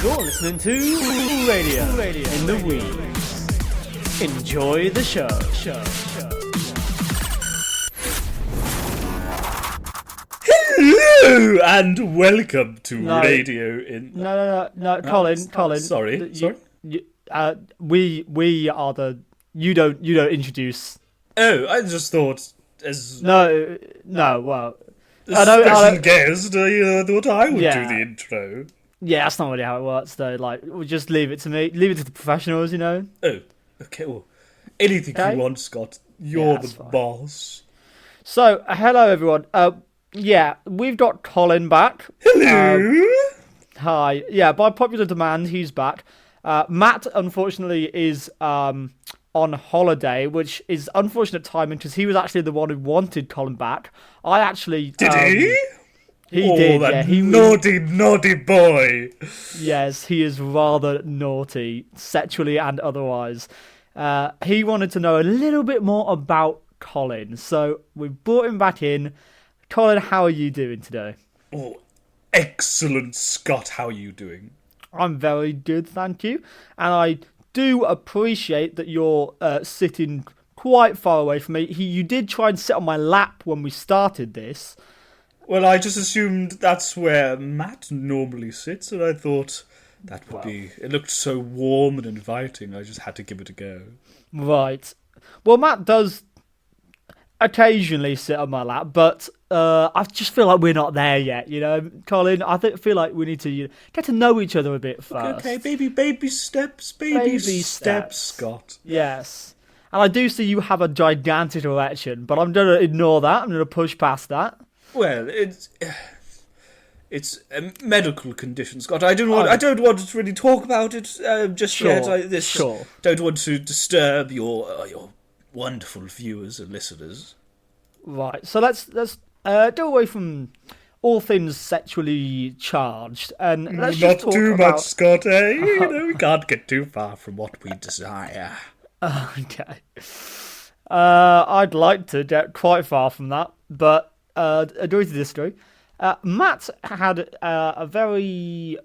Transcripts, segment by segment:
You're listening to Radio in the Weeds. Enjoy the show. Hello and welcome to Radio in. No, Colin. Sorry. We are the. You don't introduce. Oh, I just thought as No. Well, a special guest, I thought I would do Yeah. the intro. yeah, that's not really how it works, though. Like, we'll just leave it to me. Leave it to the professionals, you know. Oh, okay. Well, anything Okay. you want, Scott. You're that's the fine. boss. So, hello everyone. Yeah, we've got Colin back. Hello. Hi. Yeah, by popular demand, he's back. Matt, unfortunately, is on holiday, which is unfortunate timing because he was actually the one who wanted Colin back. I actually Did he? He Oh, did. that Yeah, he naughty boy. Yes, he is rather naughty, sexually and otherwise. He wanted to know a little bit more about Colin, so we brought him back in. Colin, how are you doing today? Oh, excellent, Scott. How are you doing? I'm very good, thank you. And I do appreciate that you're sitting quite far away from me. You did try and sit on my lap when we started this. Well, I just assumed that's where Matt normally sits, and I thought that would be... It looked so warm and inviting, I just had to give it a go. Right. Well, Matt does occasionally sit on my lap, but I just feel like we're not there yet, you know, Colin. I feel like we need to get to know each other a bit first. Okay, baby steps, baby steps, Scott. Yes. And I do see you have a gigantic erection, but I'm going to ignore that. I'm going to push past that. Well, it's a medical condition, Scott. I don't want to really talk about it just yet. Sure. Don't want to disturb your wonderful viewers and listeners. Right. So let's go away from all things sexually charged, and let's Not just talk too about... much, Scott, eh? We can't get too far from what we desire. Okay. I'd like to get quite far from that, but agree to disagree. Matt had a very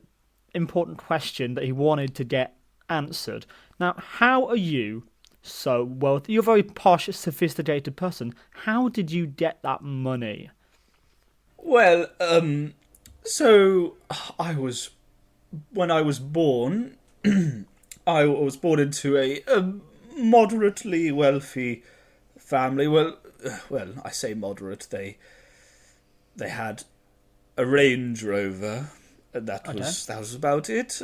important question that he wanted to get answered. Now, how are you so wealthy? You're a very posh, sophisticated person. How did you get that money? Well, so when I was born, I was born into a moderately wealthy family. Well, I say moderate. They had a Range Rover, and that was about it.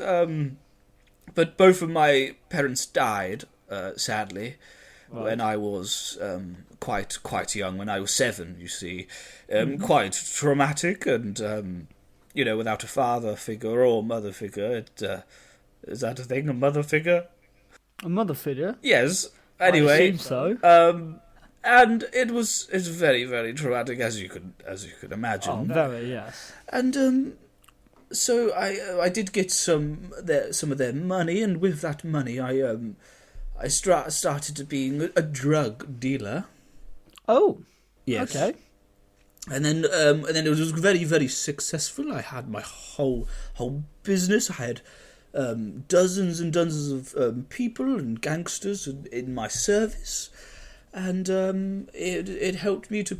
But both of my parents died, sadly, when I was quite young. When I was 7, you see, quite traumatic, and without a father figure or mother figure. Is that a thing? A mother figure? A mother figure? Yes. Anyway, I assume so. And it's very, very traumatic, as you could imagine. Oh, very, yes. And so I did get some of their money, and with that money, I started being a drug dealer. Oh, yes. Okay. And then it was very, very successful. I had my whole business. I had dozens and dozens of people and gangsters in my service. And it helped me to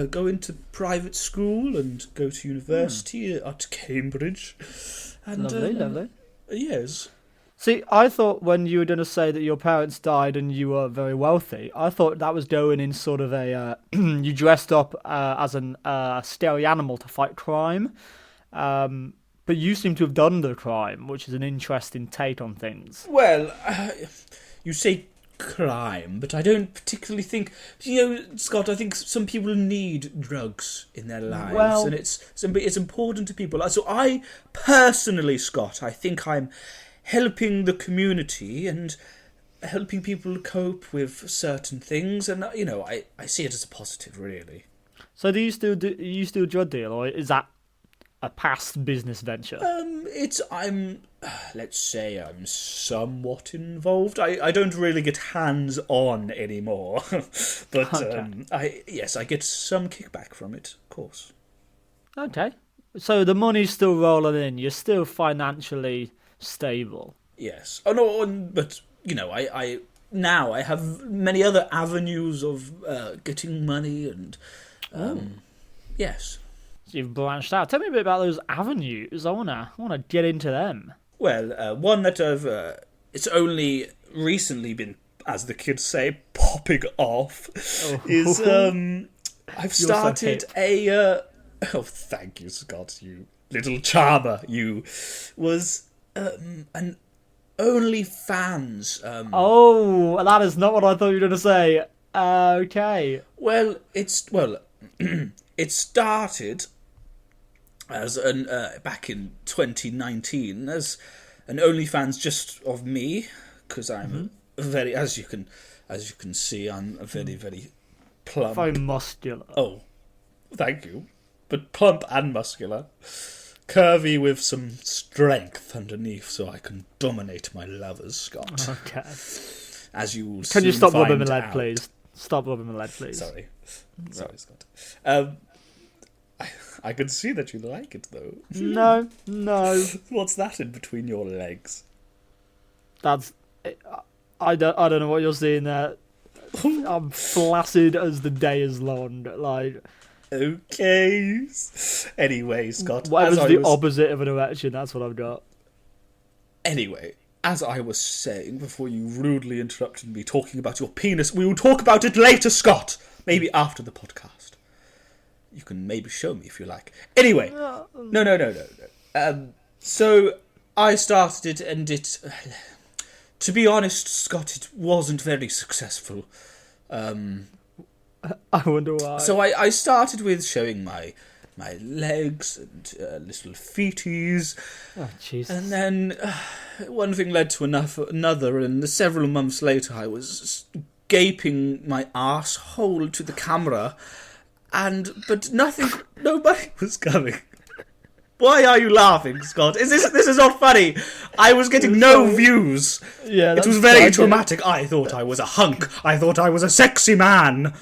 go into private school and go to university at Cambridge. And, Lovely. Yes. See, I thought when you were going to say that your parents died and you were very wealthy, I thought that was going in sort of a... you dressed up as an scary animal to fight crime. But you seem to have done the crime, which is an interesting take on things. Well, you say crime, but I don't particularly think... Scott, I think some people need drugs in their lives, Well, and it's important to people. So I personally, Scott, I think I'm helping the community and helping people cope with certain things, and I see it as a positive, really. So do you still do a drug deal, or is that a past business venture? Let's say I'm somewhat involved. I don't really get hands-on anymore, but Okay. I get some kickback from it, of course. Okay. So the money's still rolling in. You're still financially stable. Yes. Oh no, but you know, I now I have many other avenues of getting money, and yes. So you've branched out. Tell me a bit about those avenues. I wanna get into them. Well, one that it's only recently been, as the kids say, popping off, is I've started oh, thank you, Scott, you little charmer, you, was an OnlyFans. Oh, that is not what I thought you were going to say. Okay. Well, it started as back in 2019 as an OnlyFans just of me, because I'm very, as you can see, I'm a very plump. Very muscular. Oh, thank you. But plump and muscular. Curvy with some strength underneath so I can dominate my lovers, Scott. Okay. As you will Can you soon stop find rubbing my lead, out. please? Stop rubbing my lead, please. Sorry, Scott. I can see that you like it, though. No. What's that in between your legs? That's... I don't know what you're seeing there. I'm flaccid as the day is long. Like... Okay. Anyway, Scott. Whatever's the opposite of an erection, that's what I've got. Anyway, as I was saying before you rudely interrupted me talking about your penis, we will talk about it later, Scott. Maybe after the podcast. You can maybe show me if you like. Anyway, no. So I started it, and it, to be honest, Scott, it wasn't very successful. I wonder why. So I started with showing my legs and little feeties. Oh, Jesus. And then one thing led to another, and several months later I was gaping my asshole to the camera, but nobody was coming. Why are you laughing, Scott? This is not funny. I was getting no views. Yeah, it was very dramatic. I thought I was a hunk. I thought I was a sexy man.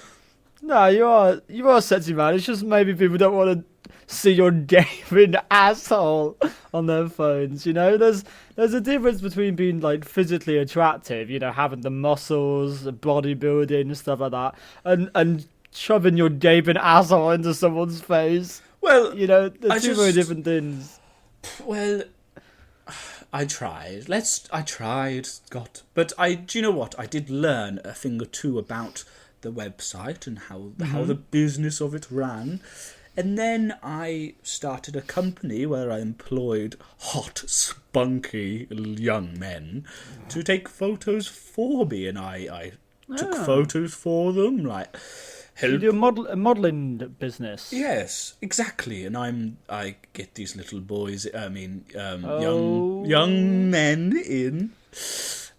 No, you are a sexy man. It's just maybe people don't want to see your gaping asshole on their phones. You know, there's a difference between being like physically attractive, you know, having the muscles, the bodybuilding and stuff like that, and shoving your gaping asshole into someone's face. Well, you know, they're two very different things. Well, I tried. I tried, Scott. But do you know what? I did learn a thing or two about the website and how the business of it ran. And then I started a company where I employed hot, spunky young men to take photos for me, and I took photos for them, like. You do a modelling business. Yes, exactly. And I get these little boys. Young men in.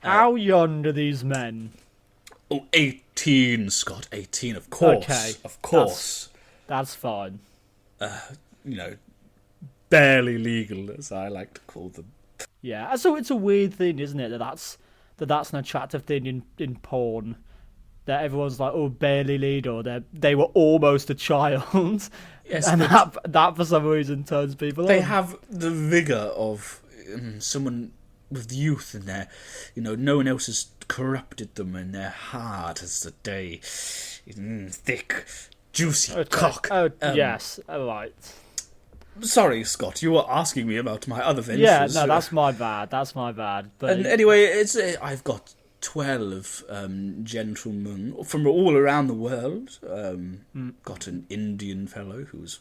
How young are these men? Oh, 18, Scott. 18, of course. Okay, of course. That's fine. You know, barely legal, as I like to call them. Yeah, so it's a weird thing, isn't it? That's an attractive thing in porn. That everyone's like, oh, barely legal. They were almost a child. Yes, and that for some reason turns people on. They have the vigour of someone with youth in there. You know, no one else has corrupted them, and they're hard as the day. Thick, juicy cock. Oh, yes. All right. Sorry, Scott, you were asking me about my other ventures. Yeah, no, that's my bad. But and anyway, I've got 12 gentlemen from all around the world. Got an Indian fellow who's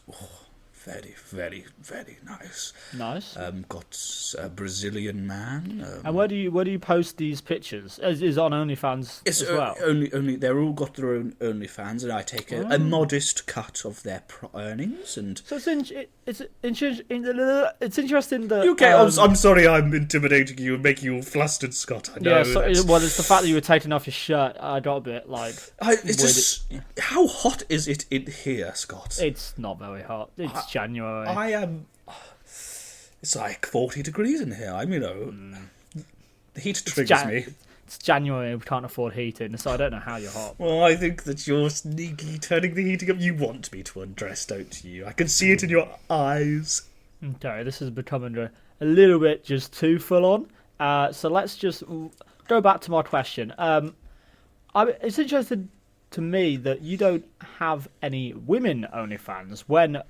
very, very, very nice. Nice. Got a Brazilian man. And where do you post these pictures? Is it on OnlyFans as well? Only they're all got their own OnlyFans, and I take a modest cut of their earnings. And so it's interesting that. Okay, I'm sorry, I'm intimidating you and making you all flustered, Scott. I know. Yeah, it's the fact that you were taking off your shirt. I got a bit like. How hot is it in here, Scott? It's not very hot. It's January. I am. It's like 40 degrees in here. The heat triggers me. It's January. We can't afford heating, so I don't know how you're hot. Well, I think that you're sneaky turning the heating up. You want me to undress, don't you? I can see it in your eyes. Okay, this is becoming a little bit just too full on. So let's just go back to my question. It's interesting to me that you don't have any women OnlyFans when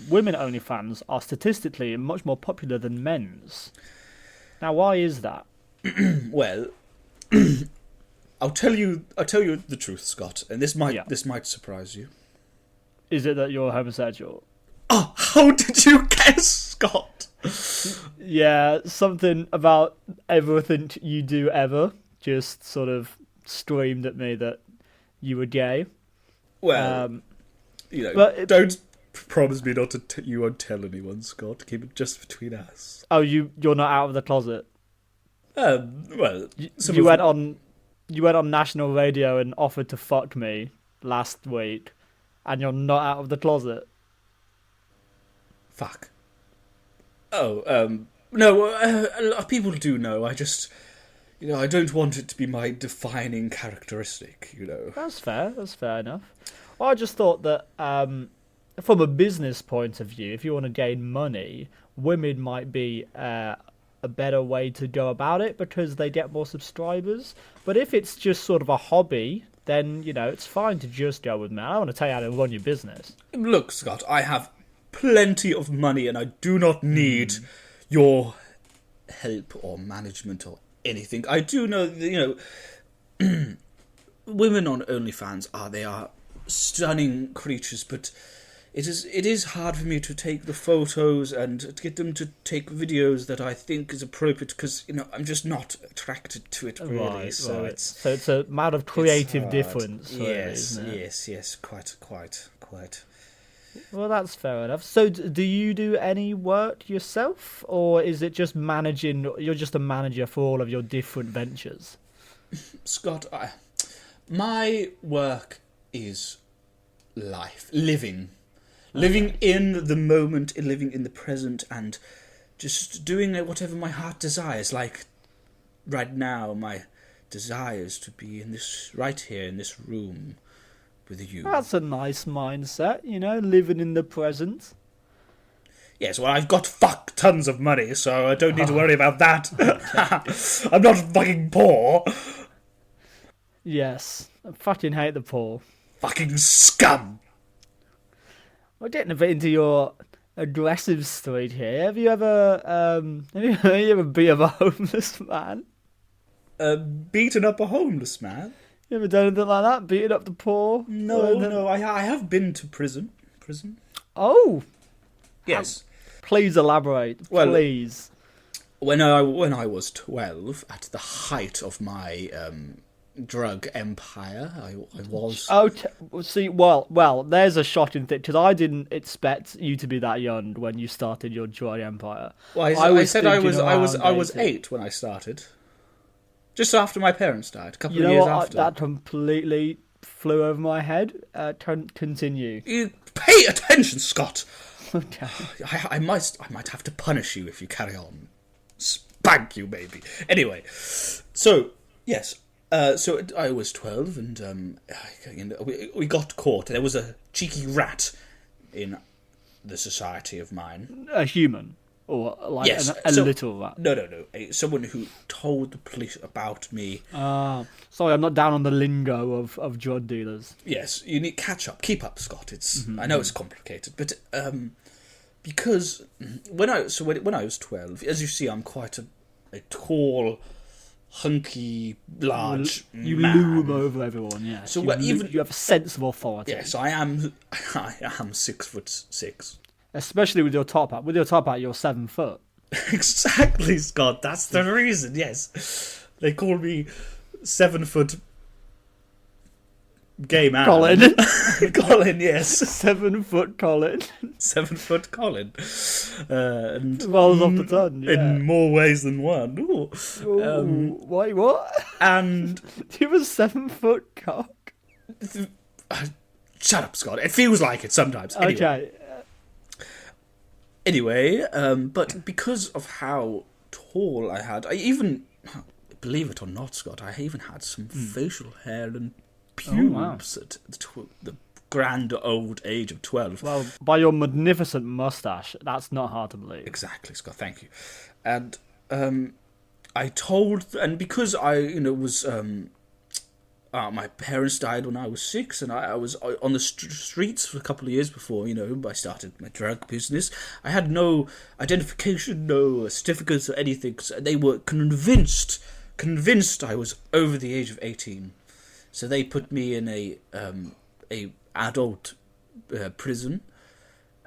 women OnlyFans are statistically much more popular than men's. Now, why is that? Well, I'll tell you the truth, Scott, and this might surprise you. Is it that you're homosexual? Oh, how did you guess, Scott? Yeah, something about everything you do ever just sort of screamed at me that you were gay. Well, don't promise me not to. You won't tell anyone, Scott. Keep it just between us. Oh, you're not out of the closet. Well, you went on national radio and offered to fuck me last week, and you're not out of the closet. Fuck. Oh, no, a lot of people do know. I just, I don't want it to be my defining characteristic, That's fair. That's fair enough. Well, I just thought that from a business point of view, if you want to gain money, women might be a better way to go about it because they get more subscribers. But if it's just sort of a hobby, then, it's fine to just go with men. I want to tell you how to run your business. Look, Scott, I have plenty of money and I do not need your help or management or anything. I do know that, women on OnlyFans are stunning creatures, but it is hard for me to take the photos and to get them to take videos that I think is appropriate because I'm just not attracted to it really. Right, so right. it's So it's a matter of creative difference. Really, yes, isn't it? yes, quite. Well, that's fair enough. So, do you do any work yourself, or is it just managing? You're just a manager for all of your different ventures. Scott, my work is life, living in the moment, living in the present, and just doing whatever my heart desires. Like right now, my desire is to be right here in this room with you. That's a nice mindset, living in the present. Yes, well, I've got tons of money, so I don't need to worry about that. I'm not fucking poor. Yes, I fucking hate the poor. Fucking scum. We're getting a bit into your aggressive streak here. Have you ever been a homeless man? Beaten up a homeless man? You ever done anything like that? Beating up the poor? No, I have been to prison. Oh! Yes. Please elaborate, please. When I was 12, at the height of my drug empire, I was... Okay, see, well, there's a shocking thing, because I didn't expect you to be that young when you started your drug empire. Well, I said I was 8 when I started. Just after my parents died, a couple of years after. That completely flew over my head. Continue. You pay attention, Scott. Okay. I might have to punish you if you carry on. Spank you, maybe. Anyway, so yes, so I was 12, and we got caught. There was a cheeky rat in the society of mine. A human. Or like yes, a little rat? No. Someone who told the police about me. Sorry, I'm not down on the lingo of drug dealers. Yes, you need keep up, Scott. I know it's complicated, but because when I was 12, as you see, I'm quite a tall, hunky, large you man. loom over everyone. Yeah. So you have a sense of authority. Yes, I am 6'6". Especially with your top hat. With your top hat, you're 7 foot. Exactly, Scott. That's the reason. Yes, they call me 7 foot gay man. Colin. Colin, yes. 7 foot Colin. 7 foot Colin. And rolls off the tongue. Yeah. In more ways than one. Ooh. Wait, what? And you have a 7 foot cock. Shut up, Scott. It feels like it sometimes. Anyway. Okay. Anyway, but because of how tall I had, I even, believe it or not, Scott, I even had some facial hair and pubes at the grand old age of 12. Well, by your magnificent mustache, that's not hard to believe. Exactly, Scott. Thank you. And I told, and because was my parents died when I was 6, and I was on the streets for a couple of years before I started my drug business. I had no identification, no certificates or anything. So they were convinced I was over the age of 18. So they put me in a adult prison,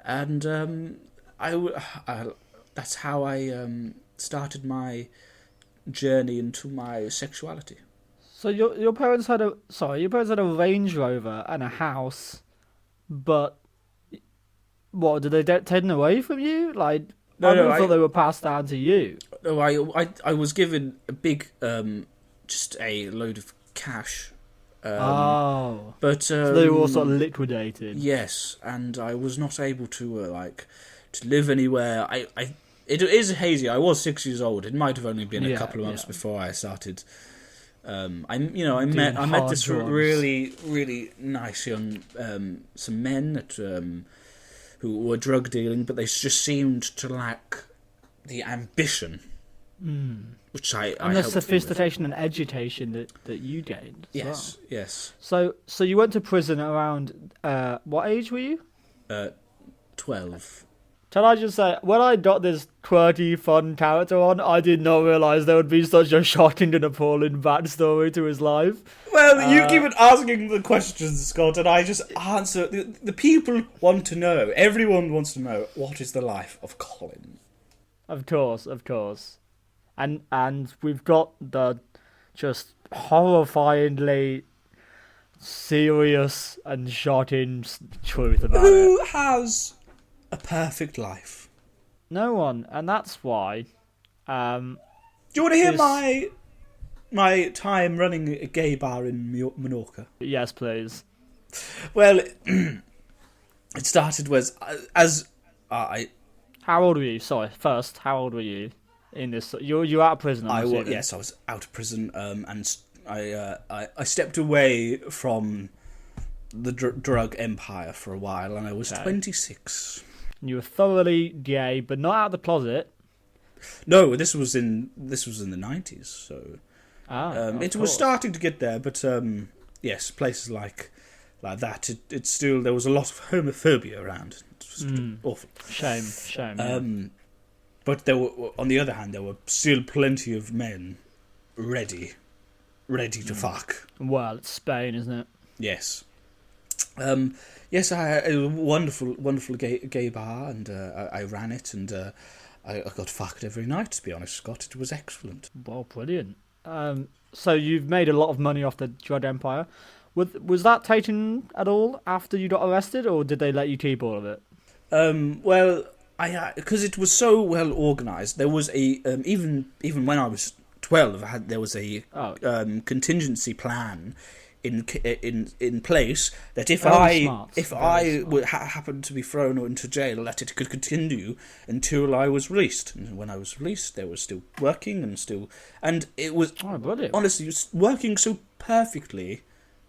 and that's how I started my journey into my sexuality. So your parents had a Range Rover and a house, but what, did they take them away from you? Like, I thought they were passed down to you. No, I was given a big just a load of cash. But so they were all sort of liquidated. Yes, and I was not able to to live anywhere. It is hazy. I was 6 years old. It might have only been a couple of months before I started. I met this really, really nice young some men that who were drug dealing, but they just seemed to lack the ambition, which I and the sophistication and education that you gained. Yes, well. Yes. So you went to prison around what age were you? 12. Can I just say, when I got this quirky, fun character on, I did not realise there would be such a shocking and appalling backstory to his life. Well, you keep on asking the questions, Scott, and I just answer. The people want to know. Everyone wants to know, what is the life of Colin? Of course. And we've got the just horrifyingly serious and shocking truth about it. Who has a perfect life? No one, and that's why. Do you want to hear my time running a gay bar in Menorca? Yes, please. Well, it started as I. How old were you? Sorry, first, how old were you in this? You out of prison? Yes, I was out of prison, and I stepped away from the drug empire for a while, and I was 26. You were thoroughly gay, but not out of the closet. No, this was in the 90s, so it was starting to get there. But yes, places like that, it still, there was a lot of homophobia around. It was awful. Shame. But there were, on the other hand, there were still plenty of men ready to fuck. Well, it's Spain, isn't it? Yes. Yes, I had a wonderful gay bar, and I ran it, and I got fucked every night, to be honest, Scott. It was excellent. Well, brilliant. So you've made a lot of money off the drug empire. Was that taken at all after you got arrested, or did they let you keep all of it? Well, because it was so well organised, there was a even when I was 12, there was a contingency plan in place that if I happened to be thrown into jail, that it could continue until I was released. And when I was released, they were still working and it was honestly working so perfectly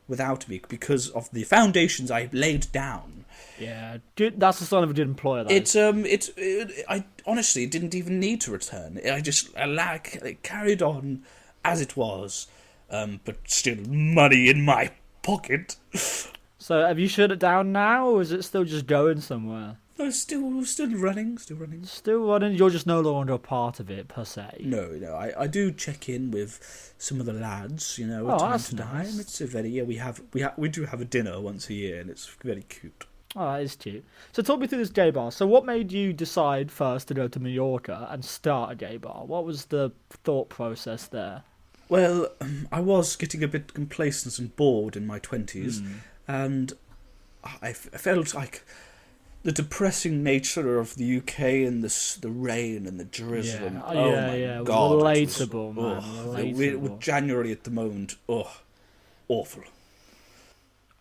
without me because of the foundations I laid down. Yeah, that's the sign of a good employer. I honestly didn't even need to return. I carried on as it was. But still money in my pocket. So have you shut it down now, or is it still just going somewhere? No, still running. Still running? You're just no longer a part of it, per se? No, I do check in with some of the lads, time to time. Nice. It's a very, we do have a dinner once a year, and it's very cute. Oh, that is cute. So talk me through this gay bar. So what made you decide first to go to Mallorca and start a gay bar? What was the thought process there? Well, I was getting a bit complacent and bored in my 20s, and I felt like the depressing nature of the UK and the rain and the drizzle. Yeah. Oh my God. Relatable, man. Relatable. With January at the moment, awful.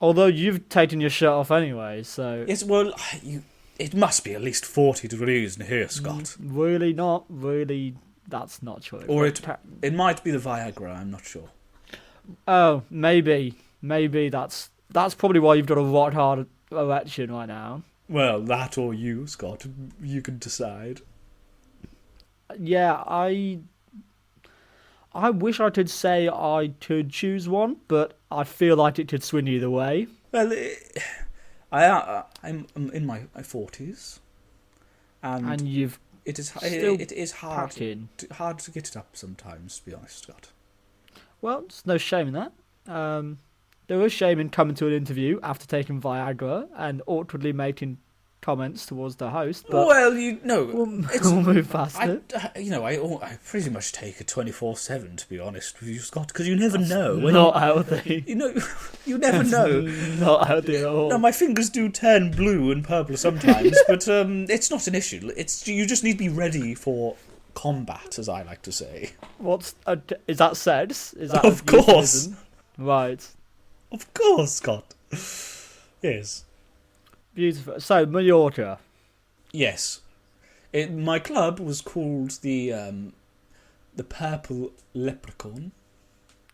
Although you've taken your shirt off anyway, so... Yes, well, it must be at least 40 degrees in here, Scott. Really not. Really... That's not true. Or it might be the Viagra, I'm not sure. Oh, maybe. Maybe that's That's probably why you've got a rock hard erection right now. Well, that or you, Scott. You can decide. Yeah, I wish I could say I could choose one, but I feel like it could swing either way. Well, I'm in my 40s, And you've it is still it is packing. hard to get it up sometimes. To be honest, Scott. Well, there's no shame in that. There is shame in coming to an interview after taking Viagra and awkwardly making comments towards the host, but Well, you know, we'll move past it. I pretty much take it 24/7. To be honest with you, Scott, because you never know. Not healthy. You never know. Not healthy at all. No, my fingers do turn blue and purple sometimes, but it's not an issue. You just need to be ready for combat, as I like to say. Is that sex? Is that Of course. euphemism? Right. Of course, Scott. Yes. Beautiful. So Mallorca. Yes. My club was called the Purple Leprechaun.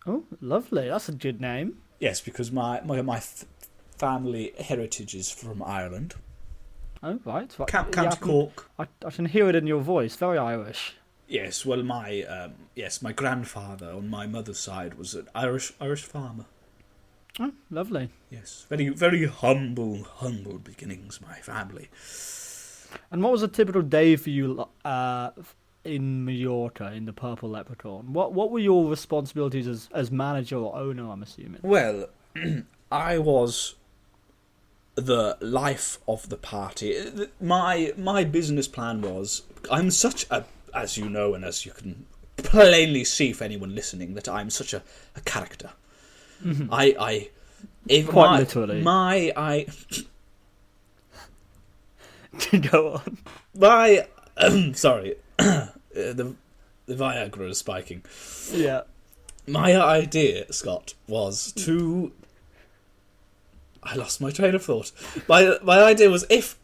Oh, lovely. That's a good name. Yes, because my family heritage is from Ireland. Oh, right. County Cork. I can hear it in your voice. Very Irish. Yes, well, my grandfather on my mother's side was an Irish farmer. Oh, lovely. Yes, very very humble beginnings, my family. And what was a typical day for you in Mallorca, in the Purple Leprechaun? What were your responsibilities as manager or owner, I'm assuming? Well, I was the life of the party. My business plan was, I'm such a, as you know and as you can plainly see for anyone listening, that I'm such a character. Quite literally. Go on. Sorry, the Viagra is spiking. Yeah. My idea, Scott, was to. I lost my train of thought. My idea was, if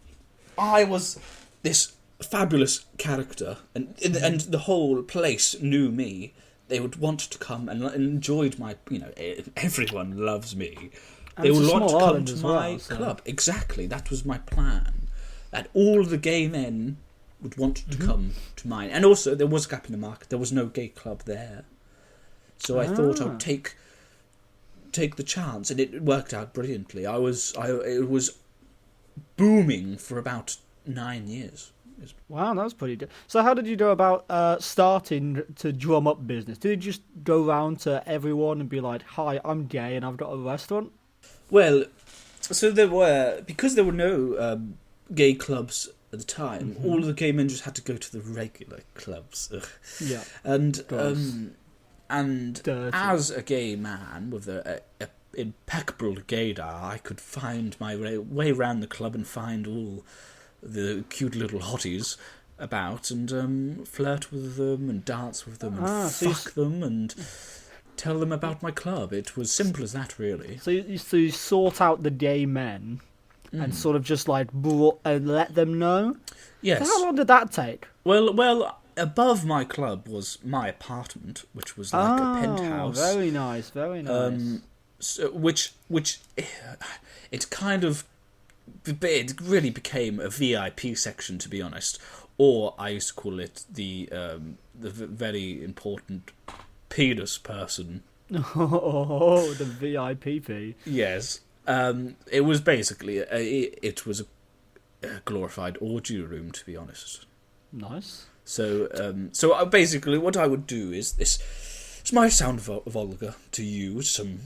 I was this fabulous character and the whole place knew me, they would want to come and enjoyed my. Everyone loves me. And they it's would a want to small come island to as my well, so. club. Exactly, that was my plan. That all the gay men would want to come to mine, and also there was a gap in the market. There was no gay club there, so I thought I'd take the chance, and it worked out brilliantly. It was booming for about 9 years. Wow, that was pretty good. So how did you go about starting to drum up business? Did you just go round to everyone and be like, "Hi, I'm gay and I've got a restaurant"? Well, so because there were no gay clubs at the time. All of the gay men just had to go to the regular clubs. Ugh. Yeah, and Dirty. as a gay man with a impeccable gaydar, I could find my way around the club and find all the cute little hotties about and flirt with them and dance with them and fuck them and tell them about my club. It was simple as that, really. So you sought out the gay men and sort of just like brought and let them know. Yes. So how long did that take? Well, above my club was my apartment, which was like a penthouse. Very nice, very nice. So, which it kind of, it really became a VIP section, to be honest. Or I used to call it the very important penis person. Oh, the VIP. Yes. It was basically it was a glorified orgy room, to be honest. Nice. So basically, what I would do is this. This might sound vulgar to you, some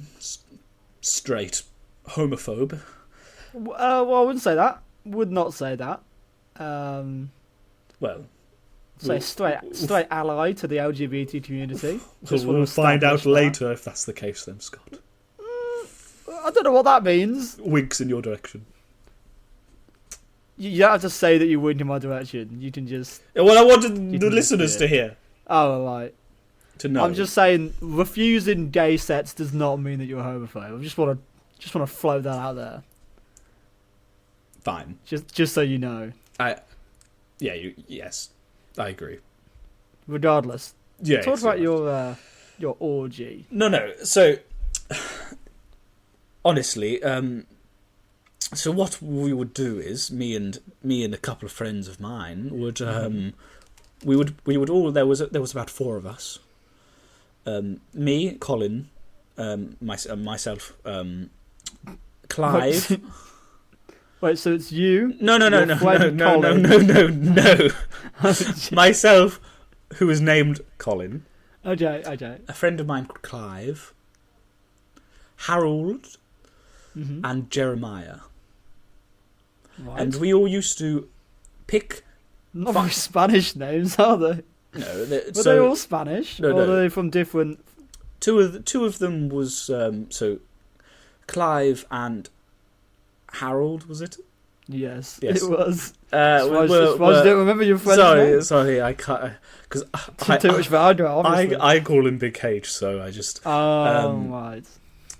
straight homophobe. Well, I wouldn't say that. Would not say that. Well, say straight ally to the LGBT community. We'll find out later if that's the case, then, Scott. I don't know what that means. Winks in your direction. You don't have to say that you wink in my direction. You can just. Well, I wanted the listeners to hear. Oh, right. To know. I'm just saying, refusing gay sex does not mean that you're a homophobe. I just want to float that out there. Fine. Just so you know. Yes, I agree. Regardless. Yeah. Talk about your orgy. No. So honestly, so what we would do is me and a couple of friends of mine would we would all there was about four of us. Me, Colin, myself, Clive. Wait, so it's you? No, Colin. no. Myself, who is named Colin. Okay. A friend of mine called Clive, Harold, and Jeremiah. Right. And we all used to pick. Not very Spanish names, are they? No, Were they all Spanish? No, or are they from different? Two of them was so Clive and Harold, was it? Yes. It was. I don't remember your friend's name. Sorry, I can't because too much value. Obviously, I call him Big H, so I just. Right.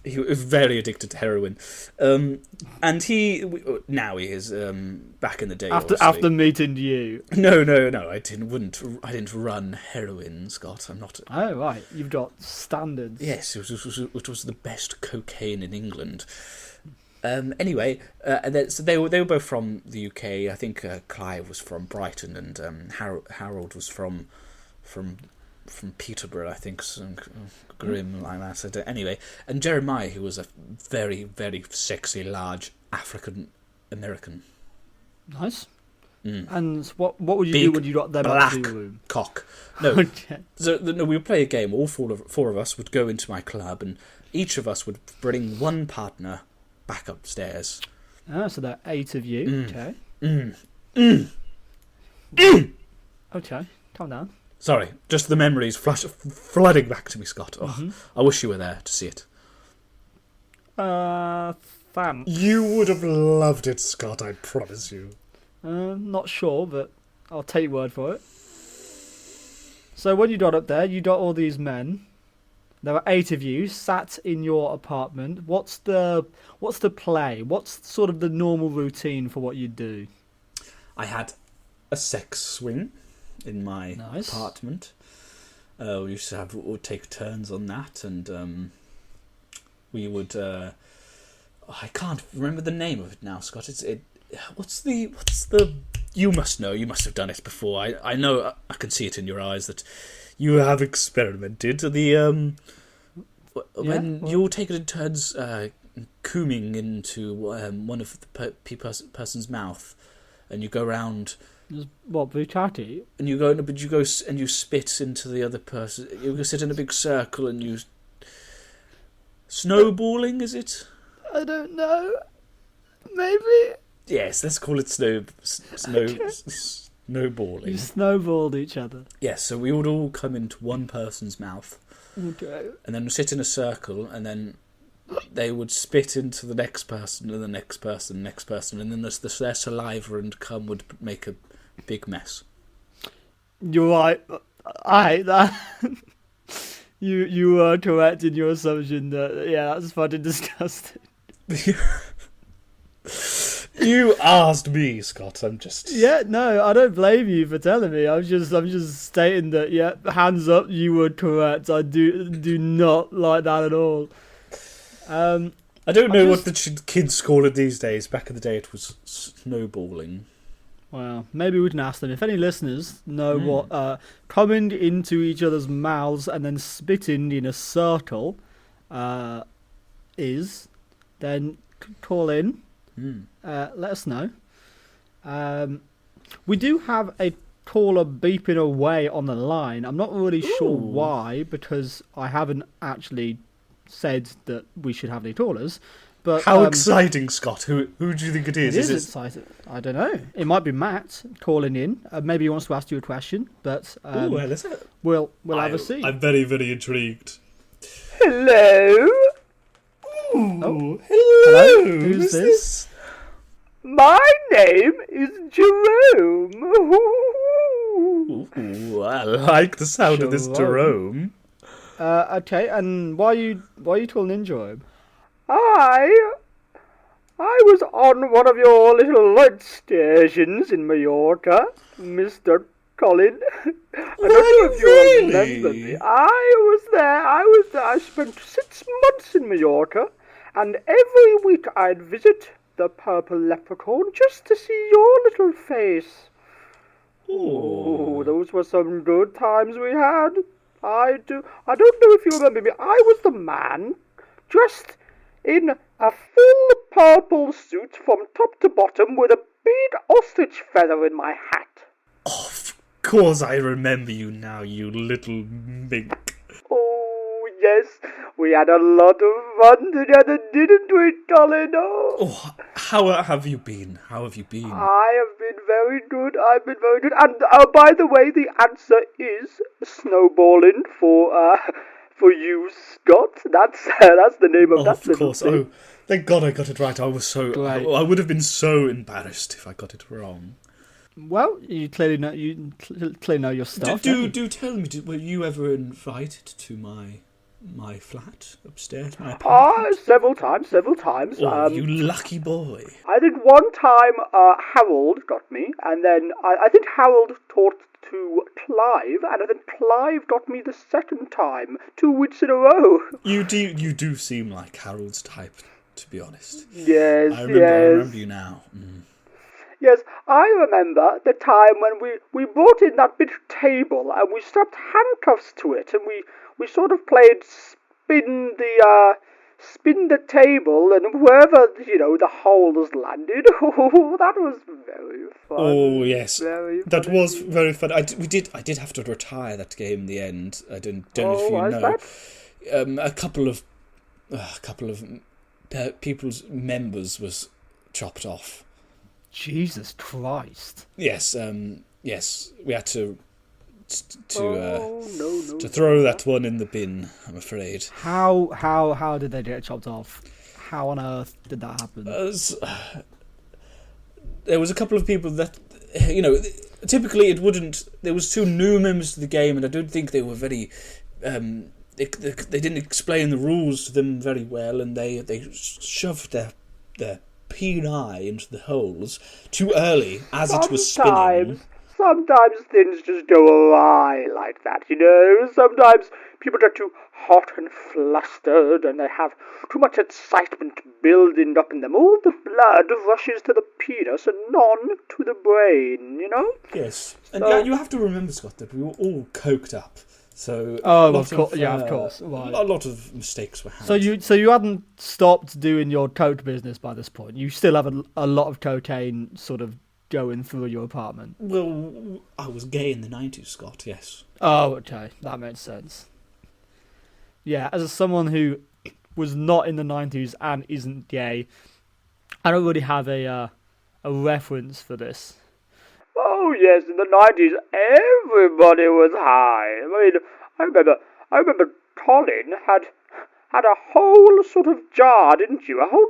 He was very addicted to heroin, and he is back in the day. After meeting you. No, I didn't run heroin, Scott. I'm not. Oh right, you've got standards. Yes, it was the best cocaine in England. Anyway, so they were both from the UK. I think Clive was from Brighton, and Harold was from Peterborough, I think, some grim like that. So anyway, and Jeremiah, who was a very, very sexy, large African American. Nice. And what would you do when you got them up to your room? Cock. No. Okay. So we would play a game. All four of us would go into my club, and each of us would bring one partner back upstairs. So there are 8 of you. Okay, calm down. Sorry, just the memories flooding back to me, Scott. Oh, I wish you were there to see it. Thanks. You would have loved it, Scott, I promise you. Not sure, but I'll take your word for it. So when you got up there, you got all these men. There were 8 of you sat in your apartment. What's the play? What's sort of the normal routine for what you do? I had a sex swing in my apartment. We used to we'd take turns on that, and we would. I can't remember the name of it now, Scott. What's the? You must know. You must have done it before. I know. I can see it in your eyes that you have experimented. When you're taking in turns cooming into one of the person's mouth, and you go around. What, Bukkake? And you go and you spit into the other person. You go sit in a big circle and you. Snowballing, is it? I don't know. Maybe. Yes, let's call it snowballing. You snowballed each other. Yes, so we would all come into one person's mouth. Okay. And then sit in a circle, and then they would spit into the next person, and the next person, and then their saliva and cum would make a big mess. You're right. I hate that. You were correct in your assumption that that's fucking disgusting. You asked me, Scott. I'm just. Yeah, no, I don't blame you for telling me. I'm just stating that. Yeah, hands up. You were correct. I do not like that at all. I don't know what the kids call it these days. Back in the day, it was snowballing. Well, maybe we can ask them. If any listeners know what coming into each other's mouths and then spitting in a circle is, then call in. Let us know. We do have a caller beeping away on the line. I'm not really sure why, because I haven't actually said that we should have any callers. But how exciting, Scott! Who do you think it is? It is exciting. I don't know. It might be Matt calling in. Maybe he wants to ask you a question, but well, is it? We'll have a see. I'm very, very intrigued. Hello. Hello. Who's this? My name is Jerome. Ooh, I like the sound of this Jerome. Okay, and why are you calling in, Jerome? I was on one of your little light stations in Mallorca, Mr. Colin. I don't know if you remember me. I was there. I spent 6 months in Mallorca, and every week I'd visit the Purple Leprechaun just to see your little face. Oh, those were some good times we had. I don't know if you remember me. I was the man dressed in a full purple suit from top to bottom with a big ostrich feather in my hat. Of course I remember you now, you little mink. Oh, yes, we had a lot of fun together, didn't we, Colin? Oh, how have you been? How have you been? I have been very good, I've been very good. And, by the way, the answer is snowballing for you, Scott. That's the name of that little course. thing. Oh, thank God I got it right. I was so... Great. I would have been so embarrassed if I got it wrong. Well, you clearly know your stuff. Do tell me, were you ever invited to my flat upstairs? My apartment? Several times. Oh, you lucky boy. I think one time Harold got me, and then I think Harold talked to Clive, and I think Clive got me the second time, 2 weeks in a row. You do seem like Harold's type, to be honest. Yes, I remember you now. Mm. Yes, I remember the time when we brought in that big table and we strapped handcuffs to it, and we sort of played spin the table, and wherever the holes landed. Oh, that was very fun. Oh yes, very that funny. was very fun. I did have to retire that game in the end. I don't know if you know. That? A couple of people's members was chopped off. Jesus Christ. Yes, we had to no, throw that one in the bin, I'm afraid. How did they get chopped off? How on earth did that happen? There was a couple of people that, typically it wouldn't. There was 2 new members to the game, and I don't think they were very. They didn't explain the rules to them very well, and they shoved their peni into the holes too early as it was spinning. Sometimes things just go awry like that, Sometimes people get too hot and flustered, and they have too much excitement building up in them. All the blood rushes to the penis and none to the brain, Yes, and you have to remember, Scott, that we were all coked up. So of course. Right. A lot of mistakes were had. So you hadn't stopped doing your coke business by this point. You still have a lot of cocaine sort of going through your apartment. Well, I was gay in the 90s, Scott. Yes. Oh, okay, that makes sense. Yeah, as someone who was not in the 90s and isn't gay, I don't really have a reference for this. Oh yes, in the 90s, everybody was high. I remember Colin had a whole sort of jar, didn't you? A whole,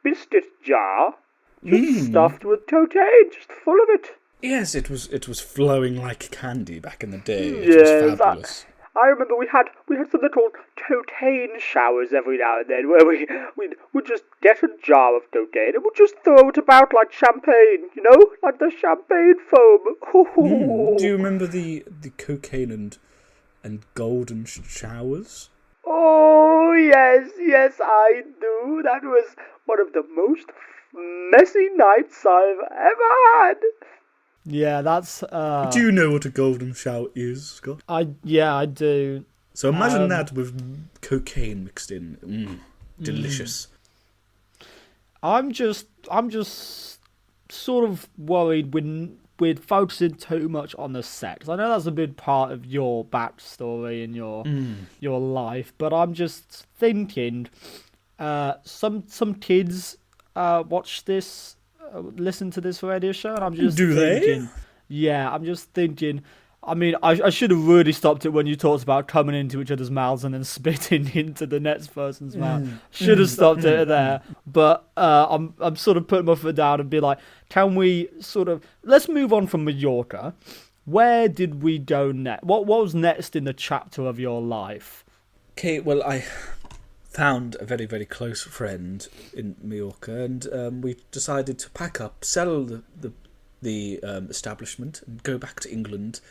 biscuit jar, just stuffed with cocaine, just full of it. Yes, it was flowing like candy back in the day. It Yes, was fabulous. I remember we had something called cocaine showers every now and then, where we'd just get a jar of cocaine and we'd just throw it about like champagne, like the champagne foam. Do you remember the cocaine and golden showers? Oh yes, I do. That was one of the most messy nights I've ever had. Yeah, that's. Do you know what a golden shower is, Scott? I do. So imagine that with cocaine mixed in. Delicious. I'm just sort of worried we're focusing too much on the sex. I know that's a big part of your backstory and your life, but I'm just thinking, some kids watch this. Listen to this radio show, and I'm just thinking, yeah, I'm just thinking. I mean, I should have really stopped it when you talked about coming into each other's mouths and then spitting into the next person's mouth. Should have stopped it there, but I'm sort of putting my foot down and be like, can we let's move on from Mallorca? Where did we go next? What was next in the chapter of your life? Okay, well, I found a very, very close friend in Mallorca, and we decided to pack up, sell the establishment, and go back to England.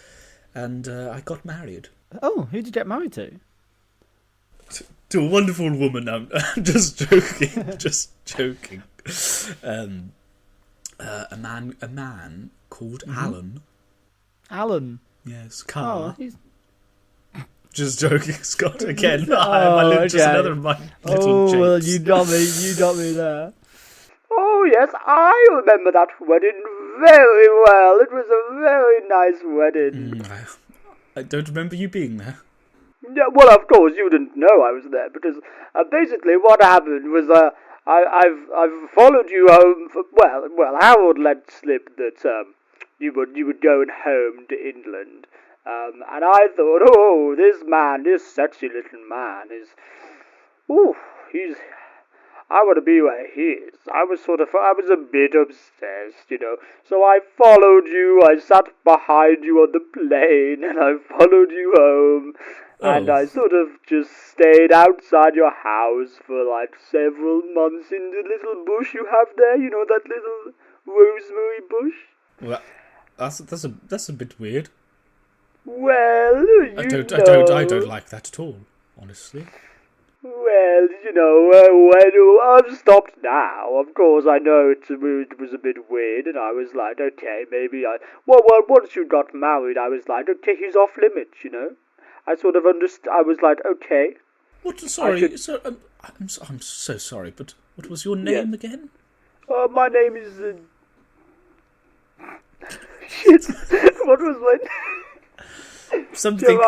And I got married. Oh, who did you get married to? to a wonderful woman. I'm just joking, just joking. A man called Alan. Alan. Yes, Oh, car. he's... Just joking, Scott. Again, just okay. another of my little japes. Well, you got me there. Oh, yes, I remember that wedding very well. It was a very nice wedding. I don't remember you being there. Yeah, well, of course, you didn't know I was there, because basically what happened was I've followed you home. Well, Harold let slip that you were going home to England, and I thought, oh, this sexy little man is, ooh, I want to be where he is. I was a bit obsessed, So I followed you, I sat behind you on the plane, and I followed you home. And Oh. I sort of just stayed outside your house for like several months in the little bush you have there, that little rosemary bush. Well, that's a bit weird. Well, I don't like that at all, honestly. Well, when I've stopped now, of course, I know it was a bit weird, and I was like, okay, maybe well, once you got married, I was like, okay, he's off limits, I sort of understood, I was like, okay. What, sorry, I'm so sorry, but what was your name again? My name is, shit, what was my name? Something...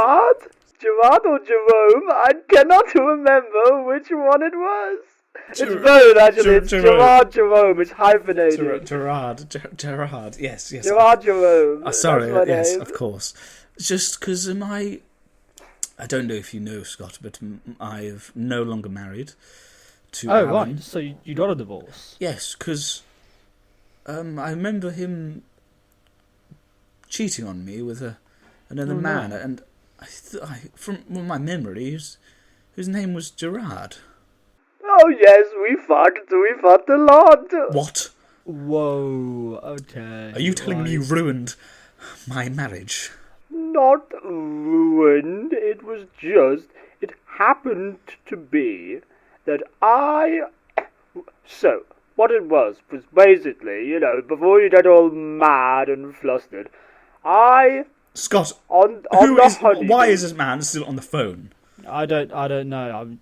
Gerard or Jerome? I cannot remember which one it was. It's both, actually. It's Gerard Jerome. It's hyphenated. Gerard. Yes. Gerard Jerome. Sorry. Yes, name. of course. Just because I don't know if you know, Scott, but I am no longer married to Alan. Right. So you got a divorce? Yes, because I remember him cheating on me with another man, no. and from my memory, his name was Gerard. Oh yes, we fought a lot. What? Whoa. Okay. Are you telling me you ruined my marriage? Not ruined. It happened to be that So, what it was basically, before you get all mad and flustered, Scott, why is this man still on the phone? I don't know.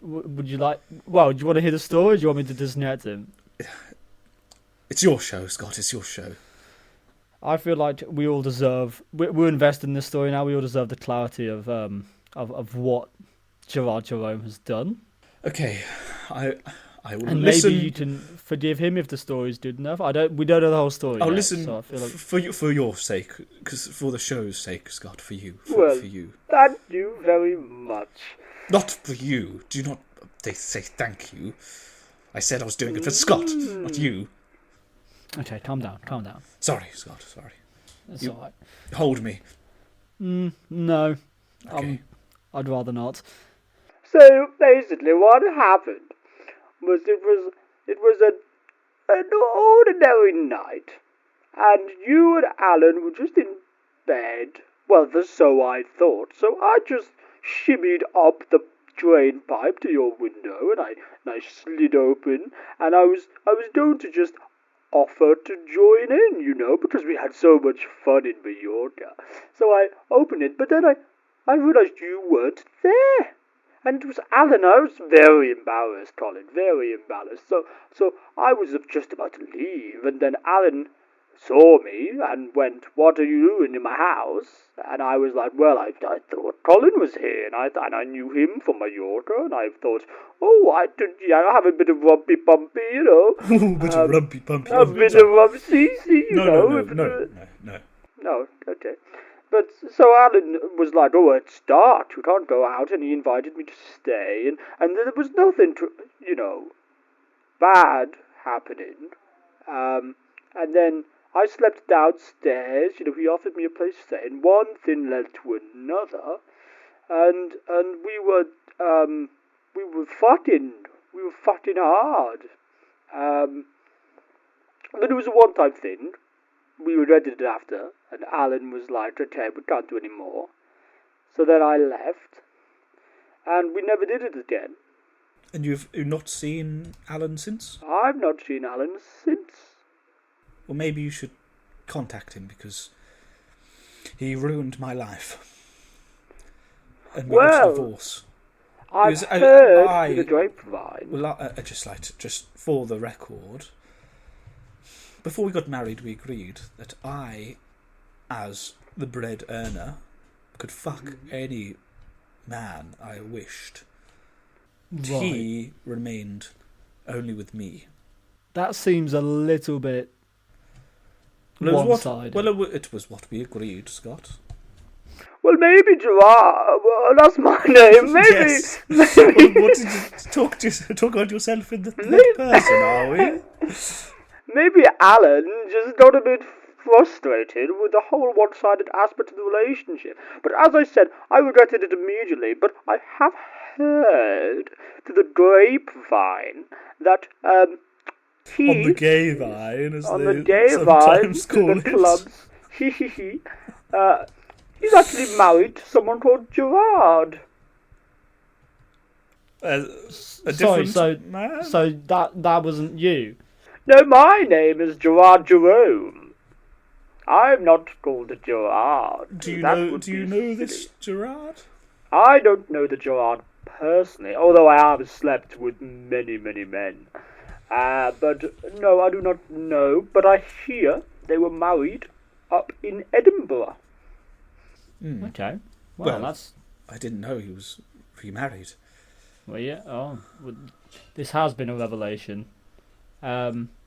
Would you like... Well, do you want to hear the story, or do you want me to disconnect him? It's your show, Scott. It's your show. I feel like we all deserve... We're invested in this story now. We all deserve the clarity of what Gerard Jerome has done. Okay, I will and listen. Maybe you can forgive him if the story's good enough. We don't know the whole story. I'll yet, listen so I feel like... for your sake, because for the show's sake, Scott, for you. For you. Thank you very much. Not for you. Do not say thank you. I said I was doing it for Scott, not you. Okay, calm down. Sorry, Scott. Sorry. That's all right. Hold me. No. Okay. I'd rather not. So basically, what happened was it was an ordinary night, and you and Alan were just in bed. Well, so I thought. So I just shimmied up the drain pipe to your window, and I slid open, and I was going to just offer to join in, because we had so much fun in Mallorca. So I opened it, but then I realized you weren't there. And it was Alan. I was very embarrassed, Colin, very embarrassed. So I was just about to leave, and then Alan saw me and went, "What are you doing in my house?" And I was like, "Well, I thought Colin was here, and I knew him from Mallorca, and I thought, I have a bit of rumpy bumpy, A bit of rumpy bumpy. a bit of rumpy, No. No, okay." But so Alan was like, "Oh, it's dark. You can't go out," and he invited me to stay, and there was nothing, bad happening. And then I slept downstairs. He offered me a place to stay, and one thing led to another, and we were fighting. We were fighting hard. But it was a one-time thing. We regretted it after, and Alan was like, "Okay, we can't do any more." So then I left, and we never did it again. And you've not seen Alan since? I've not seen Alan since. Well, maybe you should contact him, because he ruined my life. And we got a divorce. I've Because heard through the grapevine. Well, I just like to, just for the record, before we got married, we agreed that I, as the bread earner, could fuck any man I wished. Right. He remained only with me. That seems a little bit Well, one-sided. it was what we agreed, Scott. Well, maybe Gerard. Well, that's my name. Maybe. Yes. Maybe. What did you talk about yourself in the third person, are we? Maybe Alan just got a bit frustrated with the whole one-sided aspect of the relationship. But as I said, I regretted it immediately. But I have heard through the grapevine that he On the gay vine, as on they the gay vine, sometimes call the it. clubs. He's actually married to someone called Gerard. A Sorry, different man? so that wasn't you. No, my name is Gerard Jerome. I'm not called Gerard. Do you That know? would Do you be know silly. this Gerard? I don't know the Gerard personally, although I have slept with many, many men. But no, I do not know. But I hear they were married up in Edinburgh. Okay. Well, That's I didn't know he was remarried. well, yeah. Oh, well, this has been a revelation. But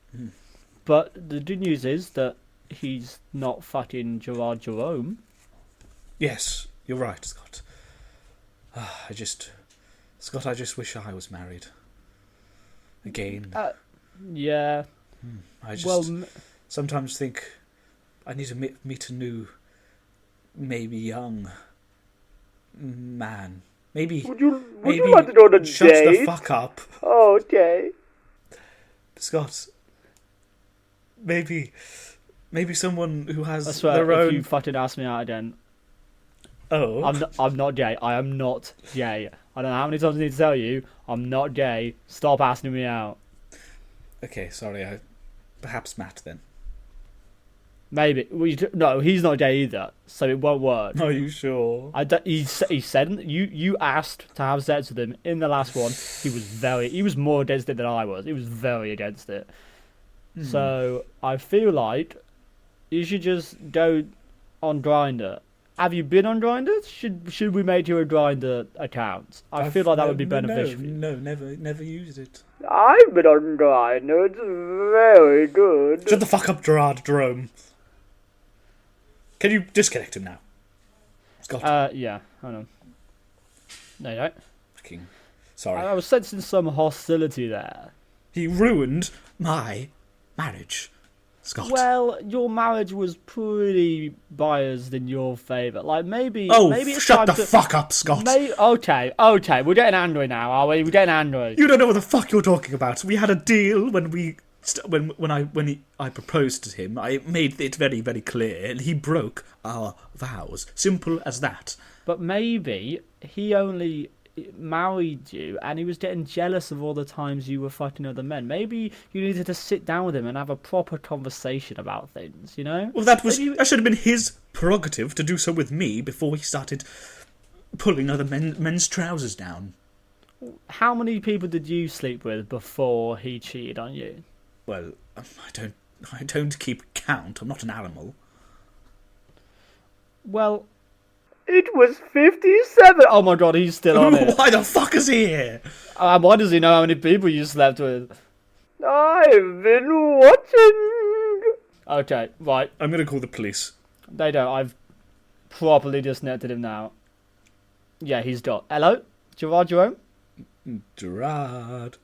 the good news is that he's not fucking Gerard Jerome. Yes, you're right, Scott. Scott, I just wish I was married. Again. Yeah. I just Well, sometimes think I need to meet a new, maybe young man. Maybe. Would you maybe like to go on a shut date? the fuck up, Oh, okay. Scott. Maybe someone who has I swear, their if own. you fucking ask me out again, Oh, I'm not gay. I am not gay. I don't know how many times I need to tell you, I'm not gay. Stop asking me out. okay. Sorry. Perhaps Matt then. Maybe. No, he's not gay either, so it won't work. Are you sure? He said you asked to have sex with him in the last one. He was more against it than I was. He was very against it. So I feel like you should just go on Grindr. Have you been on Grindr? Should we make you a Grindr account? I feel like that would be beneficial. for you. No, never used it. I've been on Grindr. It's very good. Shut the fuck up, Gerard Jerome. Can you disconnect him now? Scott. Yeah. Hold on. No, you don't. Fucking. Sorry. I was sensing some hostility there. He ruined my marriage. Scott. Well, your marriage was pretty biased in your favour. Like maybe it's shut time the to, fuck up, Scott. Okay, we're getting angry now, are we? We're getting angry. You don't know what the fuck you're talking about. We had a deal when I proposed to him. I made it very, very clear, and he broke our vows. Simple as that. But maybe he only married you and he was getting jealous of all the times you were fucking other men. Maybe you needed to sit down with him and have a proper conversation about things, you know? Well, that should have been his prerogative to do so with me before he started pulling other men's trousers down. How many people did you sleep with before he cheated on you? Well, I don't keep count. I'm not an animal. Well, It was 57. oh my god, he's still on it. Why the fuck is he here? Why does he know how many people you slept with? I've been watching. Okay, right. I'm gonna call the police. They don't. I've properly disconnected him now. Yeah, he's got. Hello? Gerard Jerome? Gerard.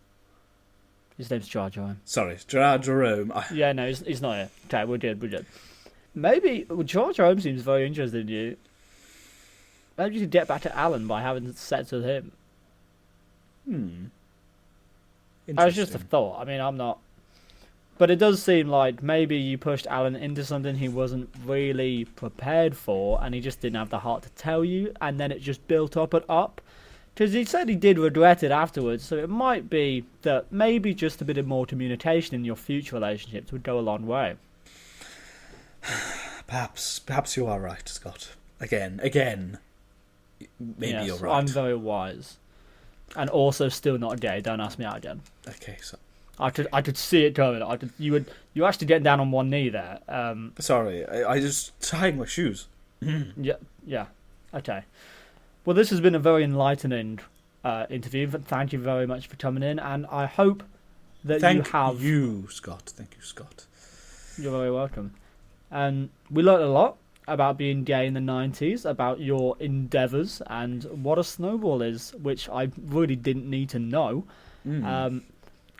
His name's Gerard Jerome. Sorry, Gerard Jerome. Yeah, no, he's not here. Okay, we're good. Maybe. Well, Gerard Jerome seems very interested in you. Maybe you could get back to Alan by having sex with him. That was just a thought. I mean, I'm not. But it does seem like maybe you pushed Alan into something he wasn't really prepared for, and he just didn't have the heart to tell you, and then it just built up and up. Because he said he did regret it afterwards, so it might be that maybe just a bit of more communication in your future relationships would go a long way. Perhaps you are right, Scott. Again. Maybe Yes, you're right. I'm very wise. And also still not gay, don't ask me out again. Okay, so... I could see it coming. You were actually getting down on one knee there. Sorry, I just tying my shoes. Yeah. Okay. Well, this has been a very enlightening interview. Thank you very much for coming in, and I hope that you have... Thank you, Scott. You're very welcome. And we learned a lot about being gay in the 90s, about your endeavours, and what a snowball is, which I really didn't need to know.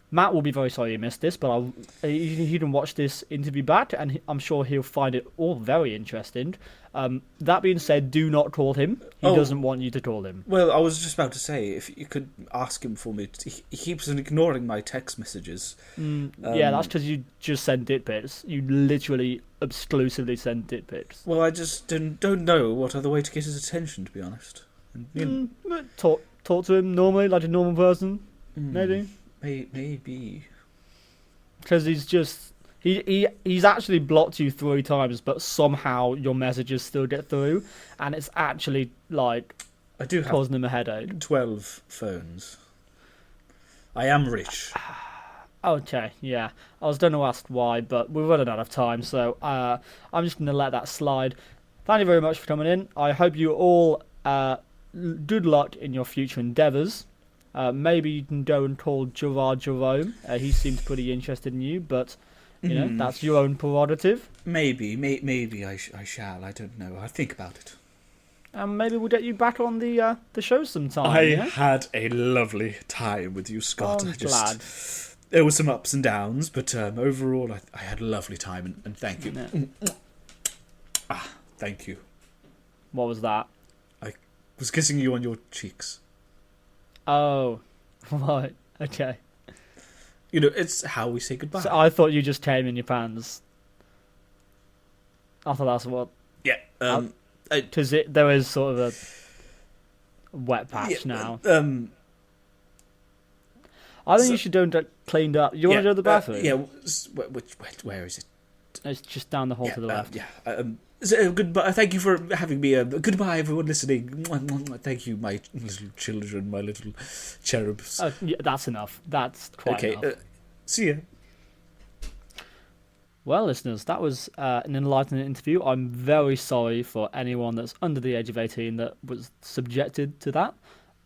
Matt will be very sorry he missed this, but he can watch this interview back, and I'm sure he'll find it all very interesting. That being said, do not call him. He doesn't want you to call him. Well, I was just about to say, if you could ask him for me, he keeps ignoring my text messages. Yeah, that's because you just send dick pics. You literally exclusively send dick pics. Well, I just don't know what other way to get his attention, to be honest. And, Talk to him normally, like a normal person, maybe. Maybe. Because he's just... He's actually blocked you 3 times, but somehow your messages still get through, and it's actually, like, I do have causing him a headache. 12 phones. I am rich. Okay, yeah. I was going to ask why, but we're running out of time, so I'm just going to let that slide. Thank you very much for coming in. I hope you all good luck in your future endeavours. Maybe you can go and call Gerard Jerome. He seems pretty interested in you, but you know that's your own prerogative. Maybe I shall. I don't know. I'll think about it. And maybe we'll get you back on the show sometime. I had a lovely time with you, Scott. I'm glad. There were some ups and downs, but overall, I had a lovely time, and thank you. Yeah. Thank you. What was that? I was kissing you on your cheeks. Oh, right. Okay. You know, it's how we say goodbye. So I thought you just came in your pants. I thought that's what... Yeah. Because there is sort of a wet patch now. I think you should go and get cleaned up. You want to go to the bathroom? Where is it? It's just down the hall to the left. So, goodbye. Thank you for having me. Goodbye, everyone listening. Thank you, my little children, my little cherubs. Yeah, that's enough. That's quite enough. See ya. Well, listeners, that was an enlightening interview. I'm very sorry for anyone that's under the age of 18 that was subjected to that.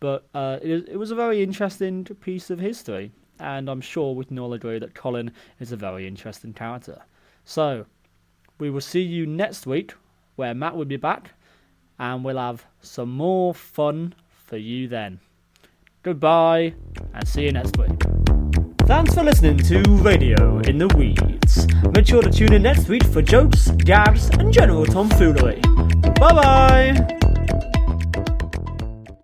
But it was a very interesting piece of history. And I'm sure we can all agree that Colin is a very interesting character. So, we will see you next week, where Matt will be back, and we'll have some more fun for you then. Goodbye, and see you next week. Thanks for listening to Radio in the Weeds. Make sure to tune in next week for jokes, gags, and general tomfoolery. Bye bye!